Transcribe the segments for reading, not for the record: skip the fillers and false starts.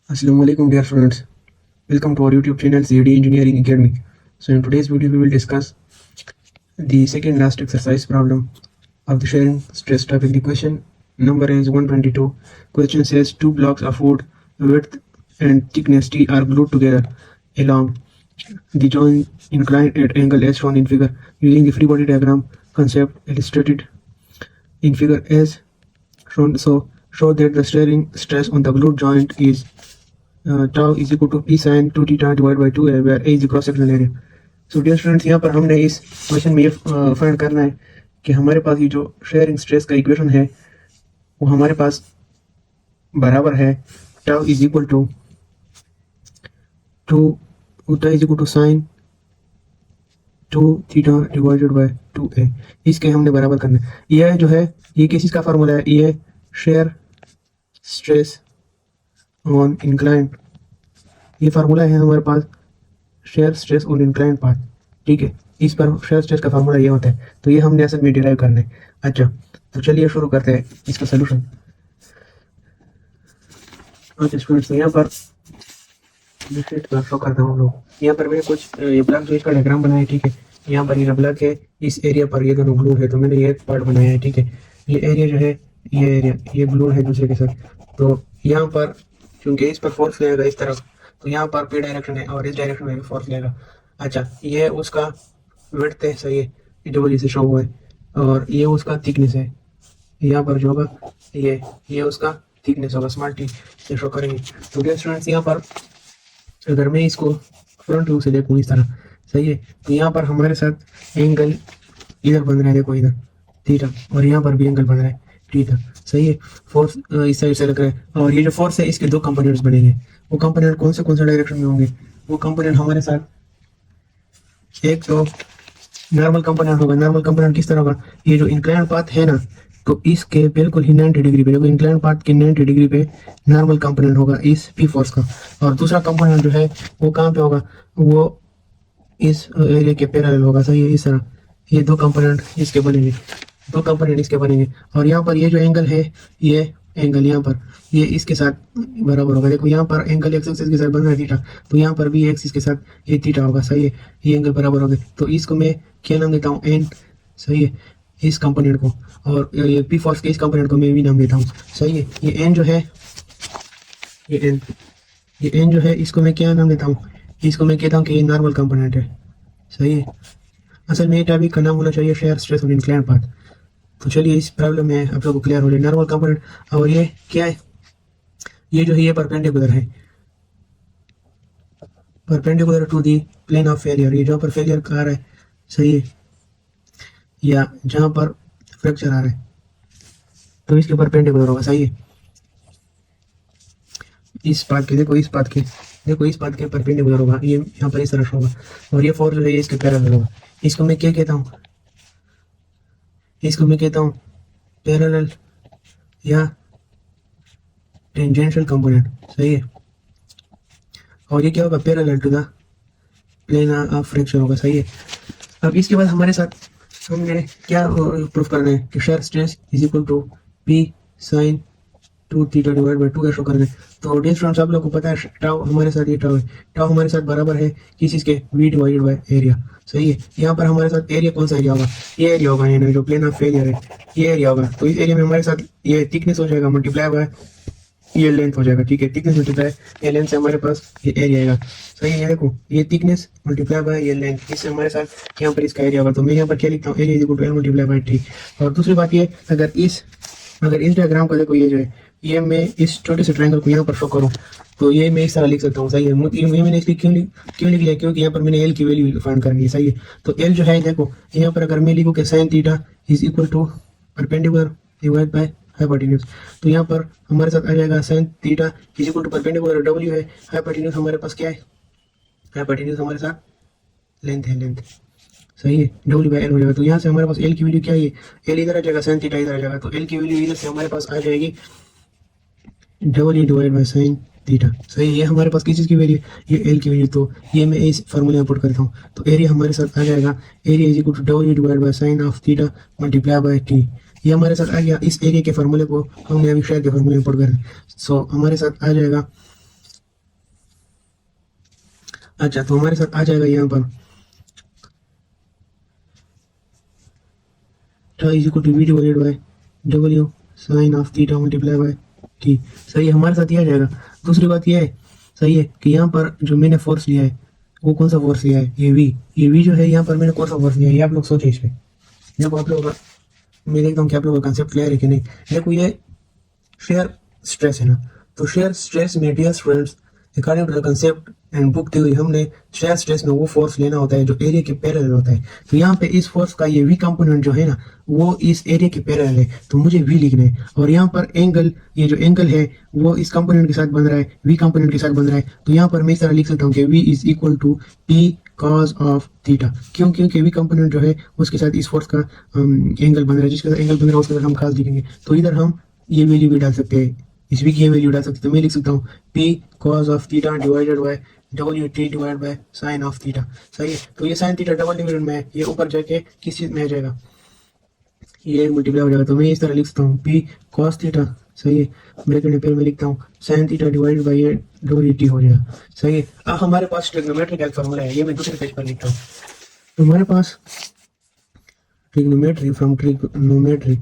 Assalamualaikum dear students. Welcome to our YouTube channel CAD Engineering Academy. So in today's video we will discuss the second last exercise problem of the sharing stress topic. The question number is 122. Question says two blocks of wood width and thickness T are glued together along the joint inclined at angle as shown in figure. Using the free body diagram concept illustrated in figure as shown, so show that the shearing stress on the glued joint is tau is equal to p sin 2 theta divided by 2a where a is the cross sectional area. So dear students, यहाँ पर हमने इस question में ये find करना है कि हमारे पास ये जो शेयरिंग स्ट्रेस का इक्वेशन है वो हमारे पास बराबर है tau is equal to sine 2 theta divided by 2a। इसके हमने बराबर करना है। यह जो है ये किस चीज़ का फार्मूला है, ये शेयर स्ट्रेस ऑन इंक्लाइन, ये फार्मूला है हमारे पास shear stress on incline path. ठीक है, इस पर शेयर स्ट्रेस का फार्मूला ये होता है, तो ये हमने असल में डिराइव करना है। अच्छा, तो चलिए शुरू करते हैं इसका सोल्यूशन। अच्छा स्टूडेंट्स, तो यहाँ पर शो करता हूँ हम लोग। यहाँ पर मैंने कुछ ये ब्लॉक जो इसका डायग्राम बनाया है। ठीक है, यहाँ पर ये ब्लॉक है, इस एरिया पर ये दोनों ग्लू है, तो मैंने ये पार्ट बनाया है। ठीक है, ये एरिया जो है ये एरिया ये ग्लू है दूसरे के साथ। तो यहाँ पर क्योंकि इस पर फोर्स लगेगा इस तरफ, तो यहाँ पर पी डायरेक्शन है और इस डायरेक्शन में भी फोर्स लगेगा। अच्छा, ये उसका विड्थ है, सही है, डबल से शो हुआ है, और ये उसका थिकनेस है। यहाँ पर जो होगा ये उसका थिकनेस होगा, स्मॉल टी से शो करेंगे। तो डियर स्टूडेंट्स, यहाँ पर अगर मैं इसको फ्रंट व्यू से देखूँ इस तरह, सही है, तो यहाँ पर हमारे साथ एंगल इधर बन रहा है, देखो इधर थीटा, और यहाँ पर भी एंगल बन रहा है थीटा, सही है। फोर्स इस साइड से लग रहा है, और ये जो फोर्स है इसके दो कंपोनेंट्स बनेंगे। वो कंपोनेंट कौन से डायरेक्शन में होंगे? वो कंपोनेंट हमारे साथ एक तो नॉर्मल कंपोनेंट होगा। नॉर्मल कंपोनेंट किस तरह होगा? ये जो इंक्लाइन पाथ है ना, तो इसके बिल्कुल ही 90 डिग्री पे, देखो इंक्लाइन पाथ के 90 डिग्री पे नॉर्मल कंपोनेंट होगा इस पी फोर्स का। और दूसरा कंपोनेंट जो है वो कहाँ पे होगा? वो इस एरिया के पैरेलल होगा, सही है। इस तरह ये दो कंपोनेंट इसके बनेंगे, और यहाँ पर ये जो एंगल है, ये एंगल यहाँ पर ये इसके साथ बराबर होगा। देखो यहाँ पर एंगल एक्स एक्सिस के साथ बन रहा है थीटा, तो यहाँ पर भी एक्सिस के साथ ये थीटा होगा, सही है। ये एंगल बराबर हो गए, तो इसको मैं क्या नाम देता हूँ? एन, सही है, इस कंपोनेंट को। और ये पी फोर्स के इस कंपोनेंट को मैं भी नाम देता हूँ, सही है। ये एन जो है ये एन जो है इसको मैं क्या नाम देता हूँ? इसको मैं कहता हूँ कि ये नॉर्मल कंपोनेंट है, सही है। असल में ये टॉपिक का नाम होना चाहिए share stress on incline path. तो चलिए इस प्रॉब्लम में आप लोगों को क्लियर हो जाए नॉर्मल कंपोनेंट। और ये क्या है? ये जो है ये परपेंडिकुलर है, perpendicular to the plane of failure. ये जहाँ पर फेलियर आ रहा है, सही है, या जहाँ पर फ्रैक्चर आ रहा है, तो इसके परपेंडिकुलर होगा, सही है। इस पाथ के देखो इस पाथ के परपेंडिकुलर होगा, ये यहाँ पर इस तरह होगा, और ये फोर्स जो है इसके पैरेलल होगा। इसको मैं क्या कहता हूँ? पैरेलल या टेंजेंशियल कंपोनेंट, सही है। और ये क्या होगा? Parallel to the plane of fracture होगा, सही है। अब इसके बाद हमारे साथ हमने क्या प्रूफ करना है कि shear stress is equal to P sine 2 theta divide by 2 show करना है। तो डियर स्टूडेंट्स, आप लोगों को पता है टाउ हमारे साथ ये टाउ है, टाउ हमारे साथ बराबर है किस चीज़ के? वी डिवाइडेड बाय एरिया, सही है। यहाँ पर हमारे साथ एरिया कौन सा एरिया होगा? ये एरिया होगा, ये जो प्लेन ऑफ फेलियर है ये एरिया होगा। तो इस एरिया में हमारे साथ ये थिकनेस हो जाएगा मल्टीप्लाई बाय ये लेंथ हो जाएगा, ठीक है। थिकनेस मल्टीप्लाई ये लेंथ से हमारे पास ये एरिया आएगा, सही है। ये देखो ये थिकनेस मल्टीप्लाई बाय ये लेंथ, इससे हमारे साथ यहाँ पर इसका एरिया होगा। तो मैं यहाँ पर क्या लिखता हूँ? Area is equal to L multiply by T. और दूसरी बात ये, अगर इस डायग्राम को देखो, ये जो है ये मैं इस छोटे से ट्रायंगल को यहाँ पर शो करूँ, तो ये मैं इस तरह लिख सकता हूँ, सही है। ये मैंने इसलिए क्यों लिख लिया? क्योंकि यहाँ पर मैंने एल की वैल्यू फाइंड करनी है, सही है। तो एल जो है देखो यहाँ पर अगर मैं लिखूँ कि sine theta is equal to perpendicular divide by hypotenuse, तो यहाँ पर हमारे साथ आ जाएगा sine theta is equal to perpendicular, W है, हाइपोटेन्यूज हमारे पास क्या है? हाइपोटेन्यूज हमारे साथ लेंथ है, लेंथ, सही है, डब्ल्यू बाई एल हो जाएगा। तो यहाँ से हमारे पास एल की वैल्यू क्या है? एल इधर आ जाएगा, साइन थीटा इधर आ जाएगा, तो एल की वैल्यू इधर से हमारे पास आ जाएगी W divide by sine theta, सही है। ये हमारे पास किस चीज़ की वैल्यू? ये एल की वैल्यू। तो ये मैं इस फार्मूले में पुट करता हूँ, तो एरिया हमारे साथ आ जाएगा area is equal to W divide by sine of theta multiply by T. ये हमारे साथ आ गया। इस एरिया के फार्मूले को हमने अभी शेयर के फार्मूले में पुट कर, सो हमारे साथ आ जाएगा अच्छा, तो हमारे साथ आ जाएगा यहाँ पर is equal to V divided by W sine of theta multiply by T. सही है, हमारे साथ ये आ जाएगा। दूसरी बात ये है, सही है, कि यहाँ पर जो मैंने फोर्स लिया है वो कौन सा फोर्स लिया है, ये वी जो है यहाँ पर मैंने कौन सा फोर्स लिया है, ये आप लोग सोचे इस पे। देखो आप लोग, मैं देखता हूँ कि आप लोगों का कंसेप्ट क्लियर है कि नहीं। देखो ये शेयर स्ट्रेस है ना, तो शेयर स्ट्रेस में dear students, according to the concept and book theory, हमने शेयर स्ट्रेस में वो फोर्स लेना होता है जो एरिया के पैरेलल होता है। तो यहाँ पे इस फोर्स का ये वी कंपोनेंट जो है ना, वो इस एरिया के पैरेलल है, तो मुझे वी लिखना है। और यहाँ पर एंगल, ये जो एंगल है वो इस कंपोनेंट के साथ बन रहा है, वी कंपोनेंट के साथ बन रहा है। तो यहाँ पर मैं इस तरह लिख सकता हूँ कि V is equal to P cos of theta. क्यों? क्योंकि वी कंपोनेंट जो है उसके साथ इस फोर्स का एंगल बन रहा है, जिसके साथ एंगल बन रहा है उसके साथ हम खास लिखेंगे। तो इधर हम ये वैल्यू भी डाल सकते हैं, इस वी की ये वैल्यू डाल सकते हैं। तो मैं लिख सकता हूँ P cos of theta divided by W T divide by sine of theta. सही है, तो ये साइन थीटा डबल डिविजन में है, ये ऊपर जाके किस चीज में आ जाएगा, ये मल्टीप्लाई हो जाएगा। तो मैं इस तरह लिख सकता हूँ पी कॉस थीटा, सही है, ब्रैकेट में फिर मैं लिखता हूँ साइन थीटा डिवाइडेड बाय ये डब्ल्यू टी हो जाएगा। सही है, अब हमारे पास ट्रिग्नोमेट्री का एक फॉर्मूला है, ये मैं दूसरे पेज पर लिखता हूँ। तो हमारे पास ट्रिग्नोमेट्री, फ्रॉम ट्रिग्नोमेट्री,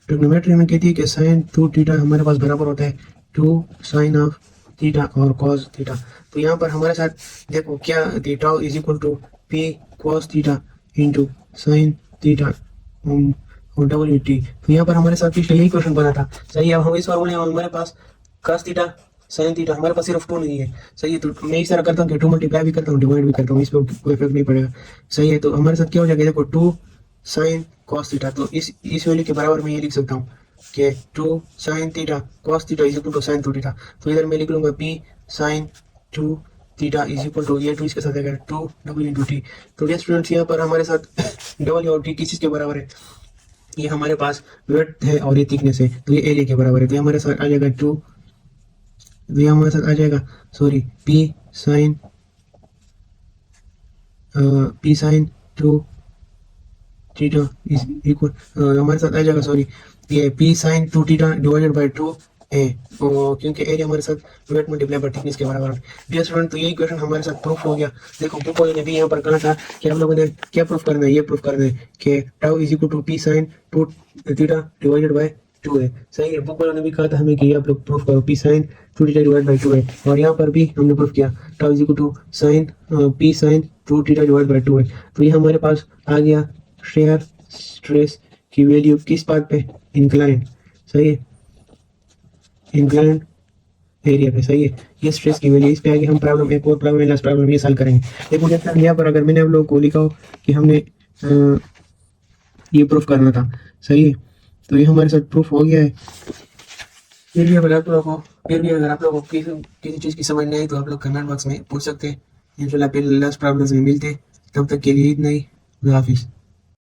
ट्रिग्नोमेट्री में कहती है कि साइन टू थीटा हमारे पास बराबर होता है टू साइन ऑफ थीटा और कॉस थीटा। तो यहाँ पर हमारे साथ देखो क्या, theta is equal to P cos theta into sine theta और डब्ल्यू टी। तो यहाँ पर हमारे साथ पिछले यही क्वेश्चन बना था। सही है, अब हम इस फॉर्मूले में हमारे पास कॉस थीटा साइन थीटा, हमारे पास सिर्फ टू नहीं है। सही है, तो मैं इस तरह करता हूँ कि टू मल्टीप्लाई भी करता हूँ, डिवाइड भी करता हूँ, इस पर कोई इफेक्ट नहीं पड़ेगा। सही है, तो हमारे साथ क्या हो जाएगा, देखो टू साइन कॉस थीटा, तो इस वैल्यू के बराबर मैं ये लिख सकता हूँ कि two sine theta cos theta is equal to sine two theta. तो इधर मैं लिख लूंगा P sign two theta is equal to, ये टू इसके साथ आएगा टू डब्ल्यू इंटू टी। तो ये स्टूडेंट्स यहाँ पर हमारे साथ डब्ल्यू और टी किस चीज के बराबर है, ये हमारे पास विड्थ है और ये थिकनेस है, तो ये एरिया के बराबर है। तो ये हमारे साथ आ जाएगा टू, तो ये हमारे साथ आ जाएगा sorry P sign two theta is equal, हमारे साथ आ जाएगा सॉरी ये P sign two theta divided by two A, क्योंकि एरिया हमारे साथ वेट मल्टीप्लाई बाय थिकनेस के बराबर है। डियर स्टूडेंट, तो यही क्वेश्चन हमारे साथ प्रूफ हो गया। देखो बुक वाले ने भी यहाँ पर कहा था कि हम लोगों ने क्या प्रूफ करना है, ये प्रूफ करना है कि tau is equal to P sign two theta divided by two है। सही है, बुक वालों ने भी कहा था हमें कि आप लोग प्रूफ करो P sign two theta divide by two है, और यहाँ पर भी हमने प्रूफ किया tau is equal to sine P sign two theta divide by two है। तो ये हमारे पास आ गया शेयर स्ट्रेस की वैल्यू किस पार्ट पे, इंक्लाइन। सही है, इंक्लाइन एरिया पे। सही है, ये स्ट्रेस की वैल्यू, इस पे आगे हम प्रॉब्लम, एक और प्रॉब्लम, लास्ट प्रॉब्लम ये सॉल्व करेंगे। देखो जैसा यहाँ पर अगर मैंने आप लोगों को लिखा हो कि हमने ये प्रूफ करना था, सही है, तो ये हमारे साथ प्रूफ हो गया है। फिर भी अगर आप लोगों को किसी चीज़ की समझ नहीं आई तो आप लोग कमेंट बॉक्स में पूछ सकते हैं। इंशाल्लाह फिर लास्ट प्रॉब्लम में मिलते हैं, तब तक के लिए इतना ही। खुदा हाफिज़।